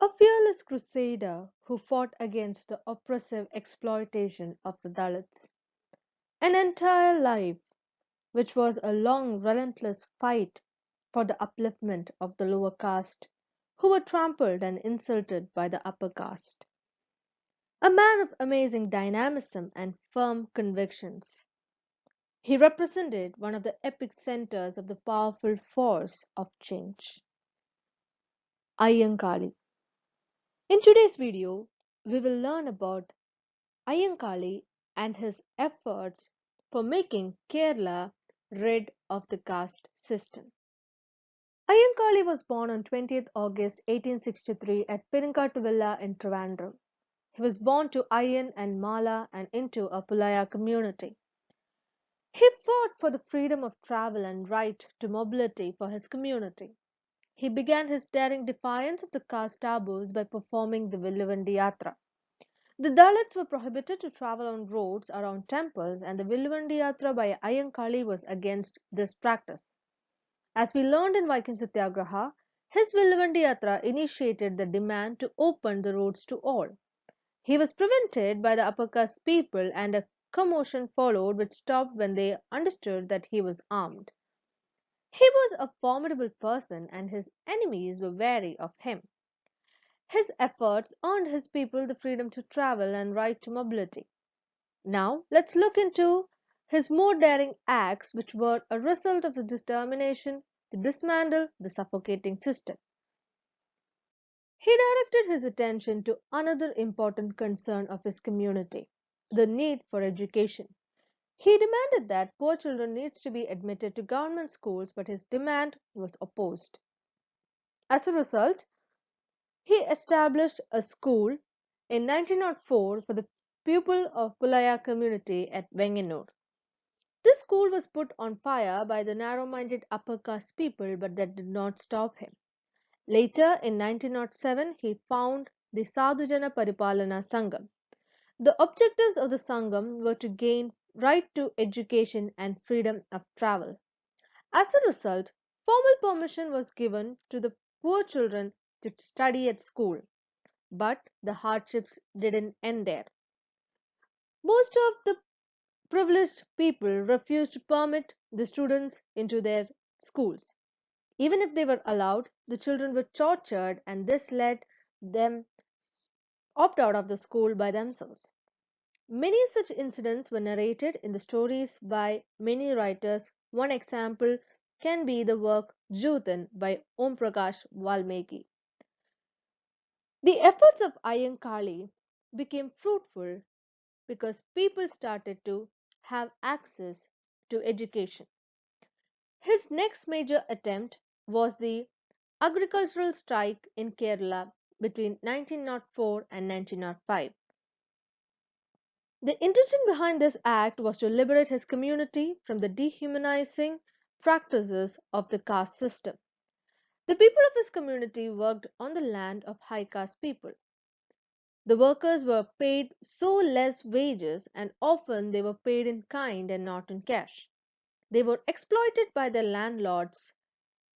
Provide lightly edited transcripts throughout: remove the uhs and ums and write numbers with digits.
A fearless crusader who fought against the oppressive exploitation of the Dalits. An entire life which was a long, relentless fight for the upliftment of the lower caste, who were trampled and insulted by the upper caste. A man of amazing dynamism and firm convictions. He represented one of the epic centers of the powerful force of change. Ayyankali. In today's video, we will learn about Ayyankali and his efforts for making Kerala rid of the caste system. Ayyankali was born on 20th August 1863 at Pirinkatuvilla in Trivandrum. He was born to Ayyan and Mala and into a Pulaya community. He fought for the freedom of travel and right to mobility for his community. He began his daring defiance of the caste taboos by performing the Villuvandi Yatra. The Dalits were prohibited to travel on roads around temples, and the Villuvandi Yatra by Ayyankali was against this practice. As we learned in Vaikam Satyagraha, his Villuvandi Yatra initiated the demand to open the roads to all. He was prevented by the upper caste people, and a commotion followed which stopped when they understood that he was armed. He was a formidable person, and his enemies were wary of him. His efforts earned his people the freedom to travel and right to mobility. Now, let's look into his more daring acts, which were a result of his determination to dismantle the suffocating system. He directed his attention to another important concern of his community, the need for education. He demanded that poor children needs to be admitted to government schools, but his demand was opposed. As a result, he established a school in 1904 for the pupil of Pulaya community at Venganur. This school was put on fire by the narrow-minded upper caste people, but that did not stop him. Later, in 1907, he founded the Sadhujana Paripalana Sangam. The objectives of the Sangam were to gain right to education and freedom of travel. As a result, formal permission was given to the poor children to study at school. But the hardships didn't end there. Most of the privileged people refused to permit the students into their schools. Even if they were allowed, the children were tortured, and this led them opt out of the school by themselves. Many such incidents were narrated in the stories by many writers. One example can be the work Juthan by Om Prakash Valmiki. The efforts of Ayyankali became fruitful because people started to have access to education. His next major attempt was the agricultural strike in Kerala between 1904 and 1905. The intention behind this act was to liberate his community from the dehumanizing practices of the caste system. The people of his community worked on the land of high caste people. The workers were paid so less wages, and often they were paid in kind and not in cash. They were exploited by their landlords,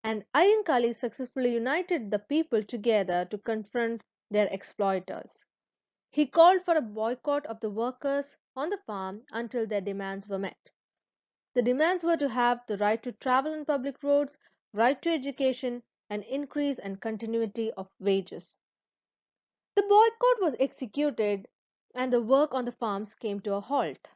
and Ayyankali successfully united the people together to confront their exploiters. He called for a boycott of the workers on the farm until their demands were met. The demands were to have the right to travel on public roads, right to education, and increase and continuity of wages. The boycott was executed and the work on the farms came to a halt.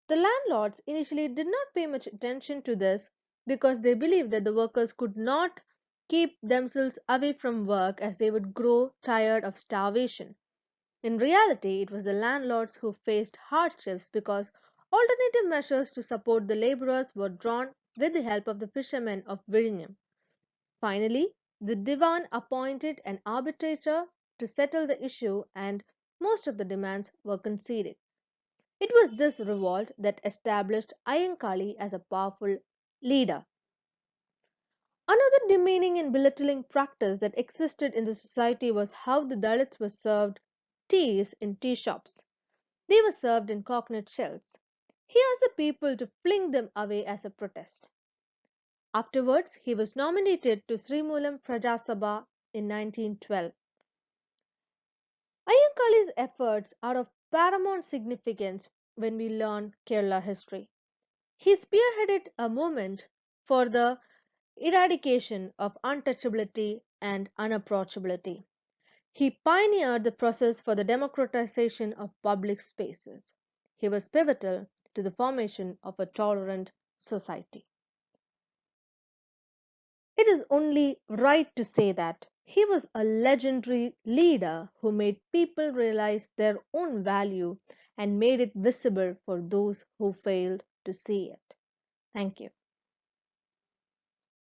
The landlords initially did not pay much attention to this because they believed that the workers could not keep themselves away from work as they would grow tired of starvation. In reality, it was the landlords who faced hardships because alternative measures to support the laborers were drawn with the help of the fishermen of Vizhinjam. Finally, the Divan appointed an arbitrator to settle the issue, and most of the demands were conceded. It was this revolt that established Ayyankali as a powerful leader. Another demeaning and belittling practice that existed in the society was how the Dalits were served teas in tea shops. They were served in coconut shells. He asked the people to fling them away as a protest. Afterwards, he was nominated to Srimulam Prajasabha in 1912. Ayyankali's efforts are of paramount significance when we learn Kerala history. He spearheaded a movement for the eradication of untouchability and unapproachability. He pioneered the process for the democratization of public spaces. He was pivotal to the formation of a tolerant society. It is only right to say that he was a legendary leader who made people realize their own value and made it visible for those who failed to see it. Thank you.